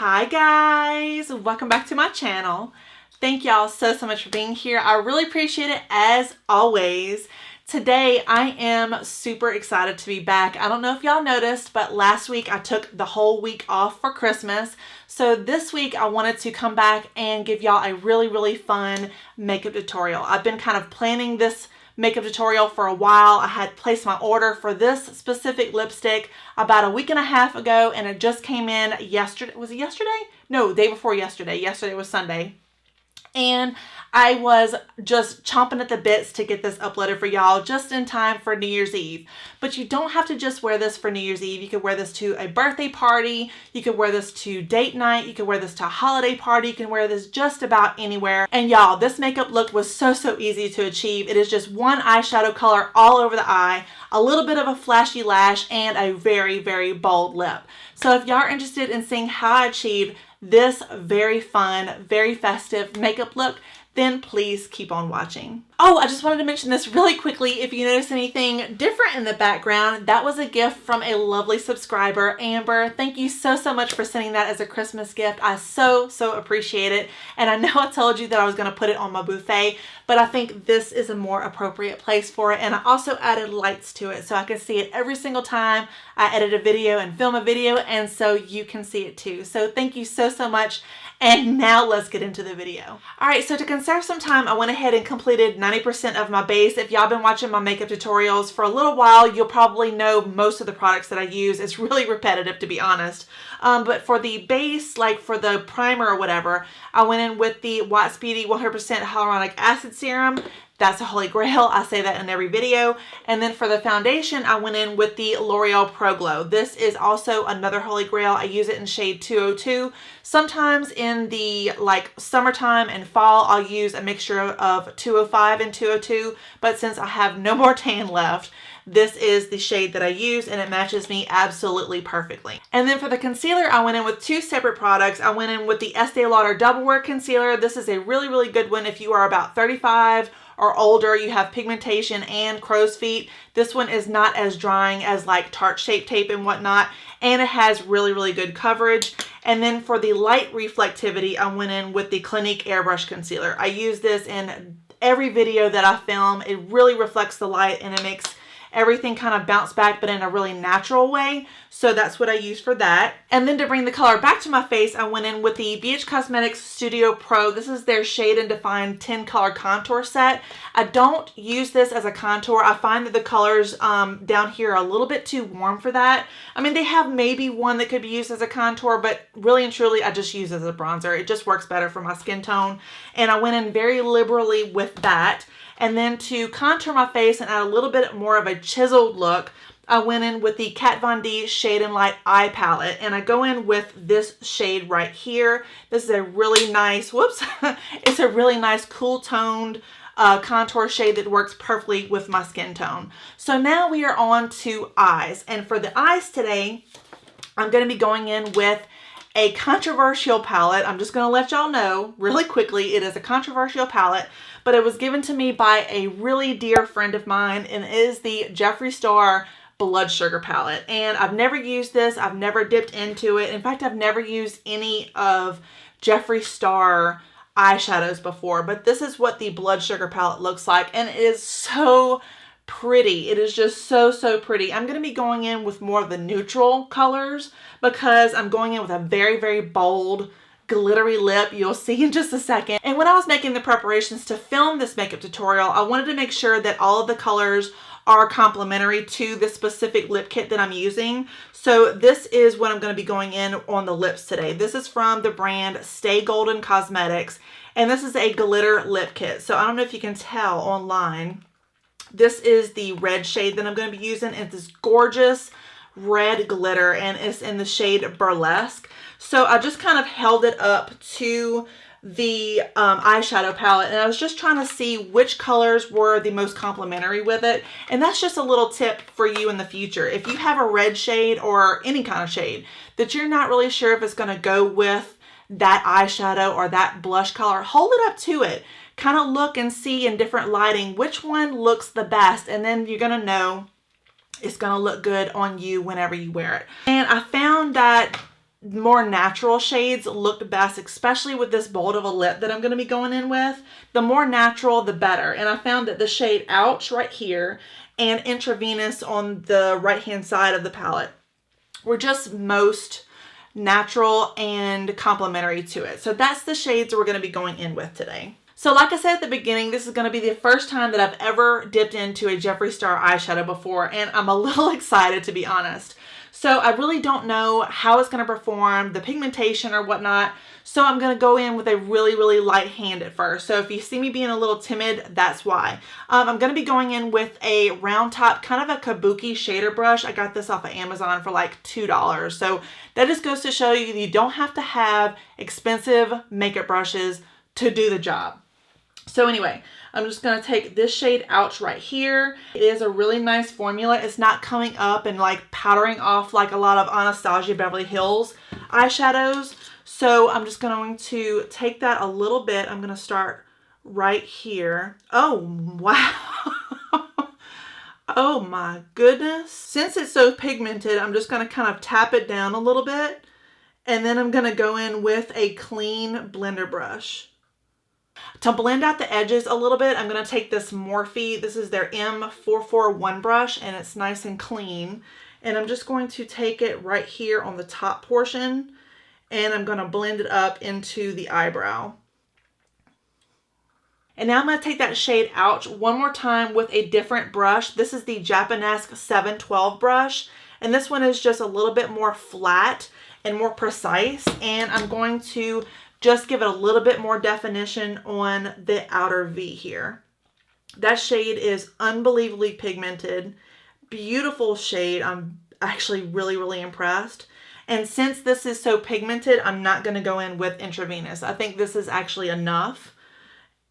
Hi guys, welcome back to my channel. Thank y'all so much for being here. I really appreciate it as always. Today I am super excited to be back. I don't know if y'all noticed, but last week I took the whole week off for Christmas. So this week I wanted to come back and give y'all a really fun makeup tutorial. I've been kind of planning this makeup tutorial for a while. I had placed my order for this specific lipstick about a week and a half ago, and it just came in yesterday. Was it yesterday? No, day before yesterday. Yesterday was Sunday. And I was just chomping at the bits to get this uploaded for y'all just in time for New Year's Eve. But you don't have to just wear this for New Year's Eve. You could wear this to a birthday party. You could wear this to date night. You could wear this to a holiday party. You can wear this just about anywhere. And y'all, this makeup look was so easy to achieve. It is just one eyeshadow color all over the eye, a little bit of a flashy lash, and a very bold lip. So if y'all are interested in seeing how I achieved this very fun, very festive makeup look, then please keep on watching. Oh, I just wanted to mention this really quickly. If you notice anything different in the background, that was a gift from a lovely subscriber, Amber. Thank you so much for sending that as a Christmas gift. I so appreciate it. And I know I told you that I was going to put it on my buffet, but I think this is a more appropriate place for it. And I also added lights to it so I can see it every single time I edit a video and film a video, and so you can see it too. So thank you so much. And now let's get into the video. All right, so to conserve some time, I went ahead and completed 90% of my base. If y'all been watching my makeup tutorials for a little while, you'll probably know most of the products that I use. It's really repetitive, to be honest. But for the base, like for the primer or whatever, I went in with the White Beauty 100% Hyaluronic Acid Serum. That's a holy grail. I say that in every video. And then for the foundation, I went in with the L'Oreal Pro Glow. This is also another holy grail. I use it in shade 202. Sometimes in the summertime and fall, I'll use a mixture of 205 and 202. But since I have no more tan left, this is the shade that I use, and it matches me absolutely perfectly. And then for the concealer, I went in with two separate products. I went in with the Estee Lauder Double Wear Concealer. This is a really good one if you are about 35 or older, you have pigmentation and crow's feet. This one is not as drying as like Tarte Shape Tape and whatnot, and it has really good coverage. And then for the light reflectivity, I went in with the Clinique Airbrush Concealer. I use this in every video that I film. It really reflects the light and it makes everything kind of bounce back, but in a really natural way. So that's what I use for that. And then to bring the color back to my face, I went in with the BH Cosmetics Studio Pro. This is their Shade and Define 10 color contour set. I don't use this as a contour. I find that the colors down here are a little bit too warm for that. I mean, they have maybe one that could be used as a contour, but really and truly, I just use it as a bronzer. It just works better for my skin tone. And I went in very liberally with that. And then to contour my face and add a little bit more of a chiseled look, I went in with the Kat Von D Shade and Light Eye Palette. And I go in with this shade right here. This is a really nice, it's a really nice cool toned contour shade that works perfectly with my skin tone. So now we are on to eyes. And for the eyes today, I'm going to be going in with a controversial palette. I'm just going to let y'all know really quickly, it is a controversial palette, but it was given to me by a really dear friend of mine, and it is the Jeffree Star Blood Sugar palette. And I've never used this. I've never dipped into it. In fact, I've never used any of Jeffree Star eyeshadows before, but this is what the Blood Sugar palette looks like, and it is so pretty. It is just so pretty. I'm going to be going in with more of the neutral colors because I'm going in with a very bold glittery lip. You'll see in just a second. And when I was making the preparations to film this makeup tutorial, I wanted to make sure that all of the colors are complementary to the specific lip kit that I'm using. So this is what I'm going to be going in on the lips today. This is from the brand Stay Golden Cosmetics, and this is a glitter lip kit. So I don't know if you can tell online. This is the red shade that I'm going to be using. It's this gorgeous red glitter, and it's in the shade Burlesque. So I just kind of held it up to the eyeshadow palette, and I was just trying to see which colors were the most complementary with it. And that's just a little tip for you in the future. If you have a red shade or any kind of shade that you're not really sure if it's going to go with that eyeshadow or that blush color, hold it up to it. Kind of look and see in different lighting which one looks the best, and then you're going to know it's going to look good on you whenever you wear it. And I found that more natural shades look best, especially with this bold of a lip that I'm going to be going in with. The more natural, the better. And I found that the shade Ouch right here and Intravenous on the right-hand side of the palette were just most natural and complementary to it. So that's the shades we're going to be going in with today. So like I said at the beginning, this is going to be the first time that I've ever dipped into a Jeffree Star eyeshadow before, and I'm a little excited, to be honest. So I really don't know how it's going to perform, the pigmentation or whatnot. So I'm going to go in with a really, really light hand at first. So if you see me being a little timid, that's why. I'm going to be going in with a round top, kind of a kabuki shader brush. I got this off of Amazon for like $2. So that just goes to show you don't have to have expensive makeup brushes to do the job. So anyway, I'm just going to take this shade Ouch right here. It is a really nice formula. It's not coming up and like powdering off like a lot of Anastasia Beverly Hills eyeshadows. So I'm just going to take that a little bit. I'm going to start right here. Oh, wow. Oh my goodness. Since it's so pigmented, I'm just going to kind of tap it down a little bit. And then I'm going to go in with a clean blender brush. To blend out the edges a little bit, I'm going to take this Morphe. This is their M441 brush, and it's nice and clean. And I'm just going to take it right here on the top portion, and I'm going to blend it up into the eyebrow. And now I'm going to take that shade Ouch one more time with a different brush. This is the Japanesque 712 brush, and this one is just a little bit more flat and more precise. And I'm going to just give it a little bit more definition on the outer V here. That shade is unbelievably pigmented. Beautiful shade. I'm actually really, really impressed. And since this is so pigmented, I'm not going to go in with Intravenous. I think this is actually enough.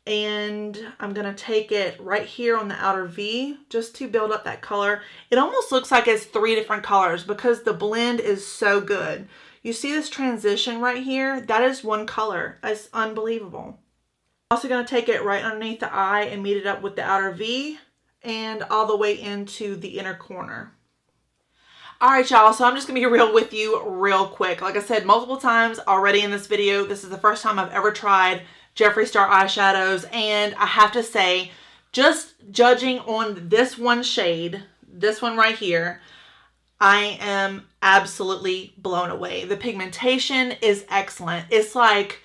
And I'm going to take it right here on the outer V just to build up that color. It almost looks like it's 3 different colors because the blend is so good. You see this transition right here? That is one color. That's unbelievable. Also going to take it right underneath the eye and meet it up with the outer V and all the way into the inner corner. All right, y'all, so I'm just going to be real with you real quick. Like I said multiple times already in this video, this is the first time I've ever tried Jeffree Star eyeshadows, and I have to say, just judging on this one shade, this one right here, I am absolutely blown away. The pigmentation is excellent. It's like,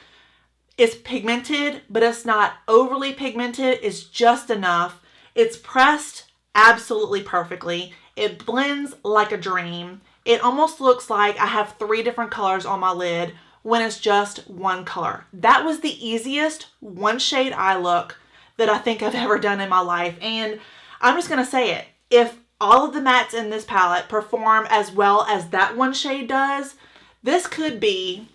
it's pigmented, but it's not overly pigmented. It's just enough. It's pressed absolutely perfectly. It blends like a dream. It almost looks like I have 3 different colors on my lid when it's just one color. That was the easiest one shade eye look that I think I've ever done in my life. And I'm just going to say it. If all of the mattes in this palette perform as well as that one shade does, this could be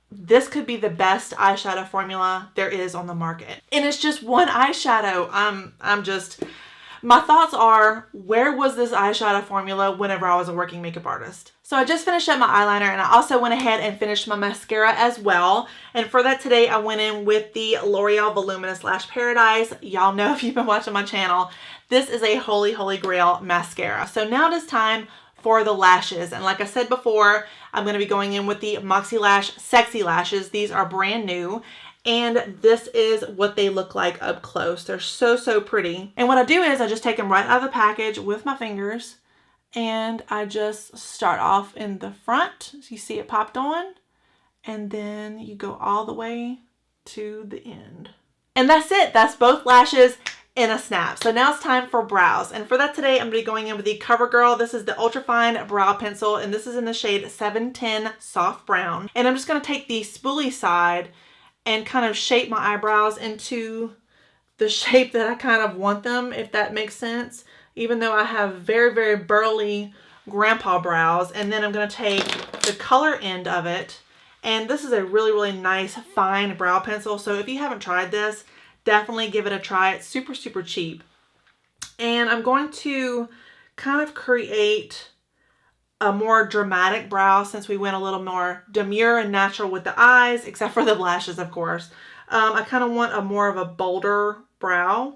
the best eyeshadow formula there is on the market. And it's just one eyeshadow. My thoughts are, where was this eyeshadow formula whenever I was a working makeup artist? So I just finished up my eyeliner, and I also went ahead and finished my mascara as well. And for that today, I went in with the L'Oreal Voluminous Lash Paradise. Y'all know if you've been watching my channel, this is a holy, holy grail mascara. So now it is time for the lashes. And like I said before, I'm going to be going in with the Moxielash Sexy Lashes. These are brand new. And this is what they look like up close. They're so, so pretty. And what I do is I just take them right out of the package with my fingers. And I just start off in the front. So you see it popped on. And then you go all the way to the end. And that's it. That's both lashes in a snap. So now it's time for brows. And for that today, I'm going to be going in with the CoverGirl. This is the Ultrafine Brow Pencil. And this is in the shade 710 Soft Brown. And I'm just going to take the spoolie side and kind of shape my eyebrows into the shape that I kind of want them, if that makes sense. Even though I have very, very burly grandpa brows. And then I'm going to take the color end of it. And this is a really, really nice fine brow pencil. So if you haven't tried this, definitely give it a try. It's super, super cheap. And I'm going to kind of create a more dramatic brow since we went a little more demure and natural with the eyes, except for the lashes, of course. I kind of want a more of a bolder brow.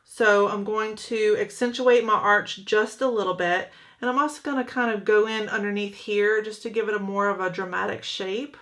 So I'm going to accentuate my arch just a little bit. And I'm also going to kind of go in underneath here just to give it a more of a dramatic shape.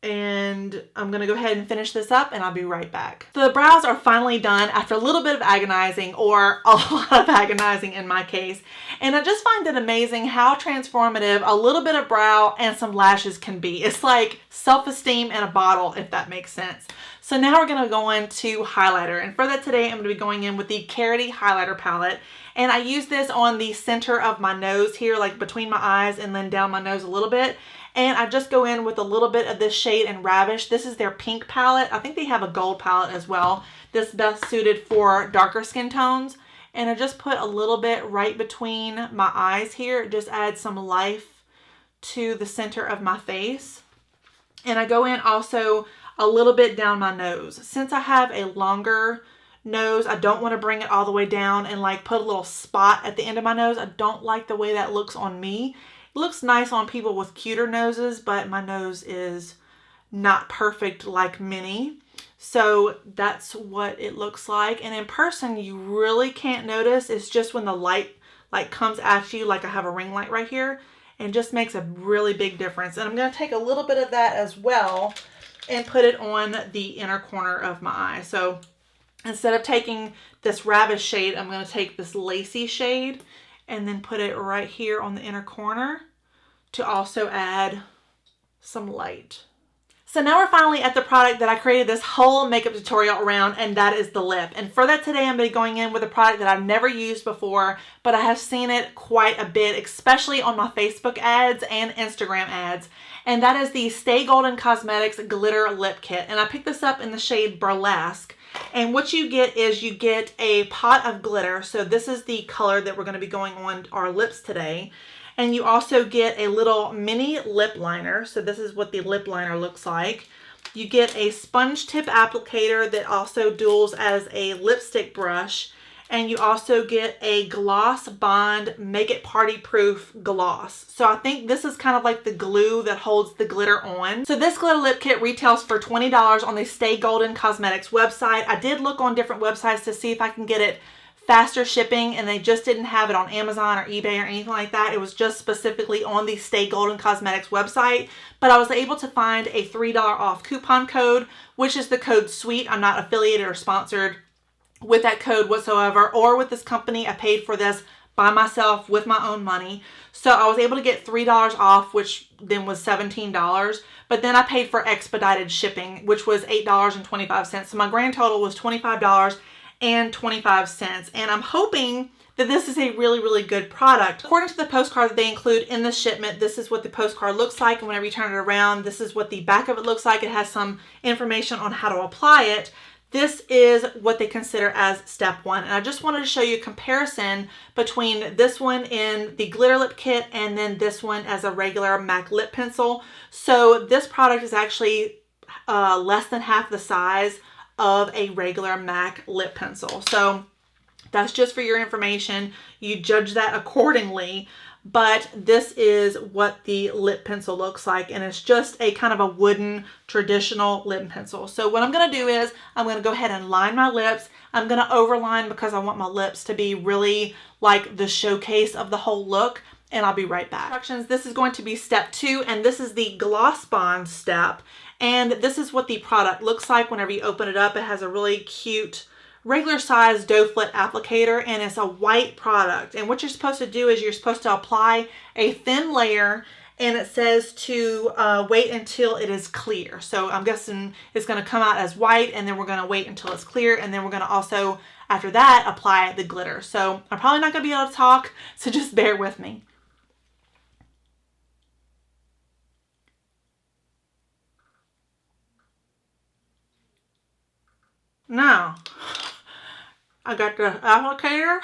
And I'm going to go ahead and finish this up and I'll be right back. So the brows are finally done after a little bit of agonizing, or a lot of agonizing in my case. And I just find it amazing how transformative a little bit of brow and some lashes can be. It's like self-esteem in a bottle, if that makes sense. So now we're going to go into highlighter. And for that today, I'm going to be going in with the Carity highlighter palette. And I use this on the center of my nose here, like between my eyes and then down my nose a little bit. And I just go in with a little bit of this shade in Ravish. This is their pink palette. I think they have a gold palette as well. This is best suited for darker skin tones. And I just put a little bit right between my eyes here. It just adds some life to the center of my face. And I go in also a little bit down my nose. Since I have a longer nose, I don't want to bring it all the way down and like put a little spot at the end of my nose. I don't like the way that looks on me. It looks nice on people with cuter noses, but my nose is not perfect like many. So that's what it looks like. And in person, you really can't notice. It's just when the light like comes at you, like I have a ring light right here, and just makes a really big difference. And I'm going to take a little bit of that as well and put it on the inner corner of my eye. So instead of taking this Ravish shade, I'm going to take this Lacy shade and then put it right here on the inner corner to also add some light. So now we're finally at the product that I created this whole makeup tutorial around, and that is the lip. And for that today, I'm going to be going in with a product that I've never used before, but I have seen it quite a bit, especially on my Facebook ads and Instagram ads. And that is the Stay Golden Cosmetics Glitter Lip Kit. And I picked this up in the shade Burlesque. And what you get is you get a pot of glitter. So this is the color that we're going to be going on our lips today. And you also get a little mini lip liner. So this is what the lip liner looks like. You get a sponge tip applicator that also duals as a lipstick brush. And you also get a Gloss Bond Make It Party Proof gloss. So I think this is kind of like the glue that holds the glitter on. So this glitter lip kit retails for $20 on the Stay Golden Cosmetics website. I did look on different websites to see if I can get it faster shipping, and they just didn't have it on Amazon or eBay or anything like that. It was just specifically on the Stay Golden Cosmetics website. But I was able to find a $3 off coupon code, which is the code SWEET. I'm not affiliated or sponsored with that code whatsoever, or with this company. I paid for this by myself with my own money. So I was able to get $3 off, which then was $17. But then I paid for expedited shipping, which was $8.25. So my grand total was $25.25. And I'm hoping that this is a really, really good product. According to the postcard that they include in the shipment, this is what the postcard looks like. And whenever you turn it around, this is what the back of it looks like. It has some information on how to apply it. This is what they consider as step one. And I just wanted to show you a comparison between this one in the glitter lip kit and then this one as a regular MAC lip pencil. So this product is actually less than half the size of a regular MAC lip pencil. So that's just for your information. You judge that accordingly. But this is what the lip pencil looks like, and it's just a kind of a wooden traditional lip pencil. So what I'm going to do is I'm going to go ahead and line my lips. I'm going to overline because I want my lips to be really like the showcase of the whole look, and I'll be right back. Instructions, this is going to be step 2, and this is the Gloss Bond step. And this is what the product looks like whenever you open it up. It has a really cute regular size doe foot applicator, and it's a white product. And what you're supposed to do is you're supposed to apply a thin layer, and it says to wait until it is clear. So I'm guessing it's going to come out as white, and then we're going to wait until it's clear, and then we're going to also, after that, apply the glitter. So I'm probably not going to be able to talk, so just bear with me. Now, I got the applicator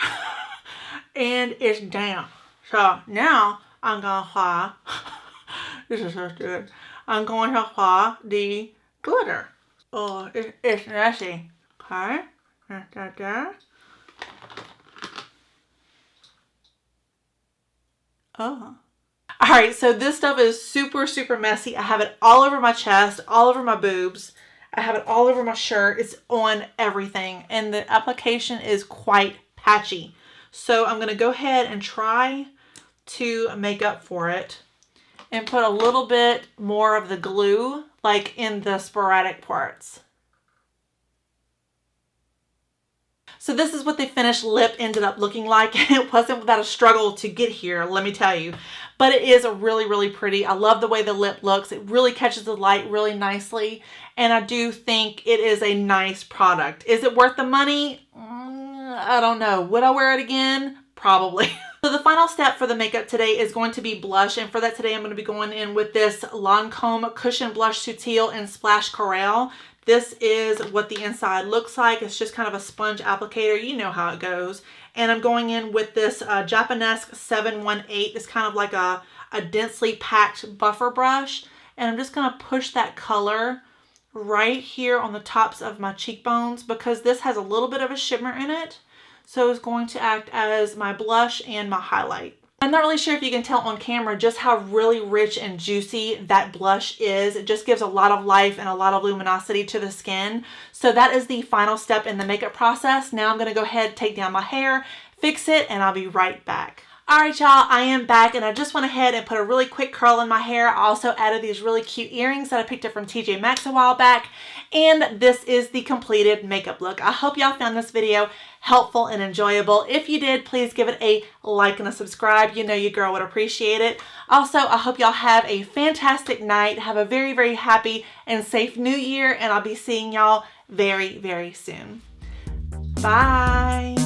and it's down. So now I'm going to apply, this is so good, I'm going to apply the glitter. Oh, it's messy. Okay, there. Oh. Alright, so this stuff is super, super messy. I have it all over my chest, all over my boobs. I have it all over my shirt. It's on everything. And the application is quite patchy. So I'm going to go ahead and try to make up for it and put a little bit more of the glue, like in the sporadic parts. So this is what the finished lip ended up looking like. It wasn't without a struggle to get here, let me tell you. But it is really, really pretty. I love the way the lip looks. It really catches the light really nicely. And I do think it is a nice product. Is it worth the money? I don't know. Would I wear it again? Probably. So the final step for the makeup today is going to be blush. And for that today, I'm going to be going in with this Lancome Cushion Blush Subtil in Splash Coral. This is what the inside looks like. It's just kind of a sponge applicator. You know how it goes. And I'm going in with this Japanesque 718. It's kind of like a densely packed buffer brush. And I'm just going to push that color right here on the tops of my cheekbones because this has a little bit of a shimmer in it. So it's going to act as my blush and my highlight. I'm not really sure if you can tell on camera just how really rich and juicy that blush is. It just gives a lot of life and a lot of luminosity to the skin. So that is the final step in the makeup process. Now I'm going to go ahead, take down my hair, fix it, and I'll be right back. Alright y'all, I am back and I just went ahead and put a really quick curl in my hair. I also added these really cute earrings that I picked up from TJ Maxx a while back. And this is the completed makeup look. I hope y'all found this video helpful and enjoyable. If you did, please give it a like and a subscribe. You know your girl would appreciate it. Also, I hope y'all have a fantastic night. Have a very, very happy and safe new year. And I'll be seeing y'all very, very soon. Bye.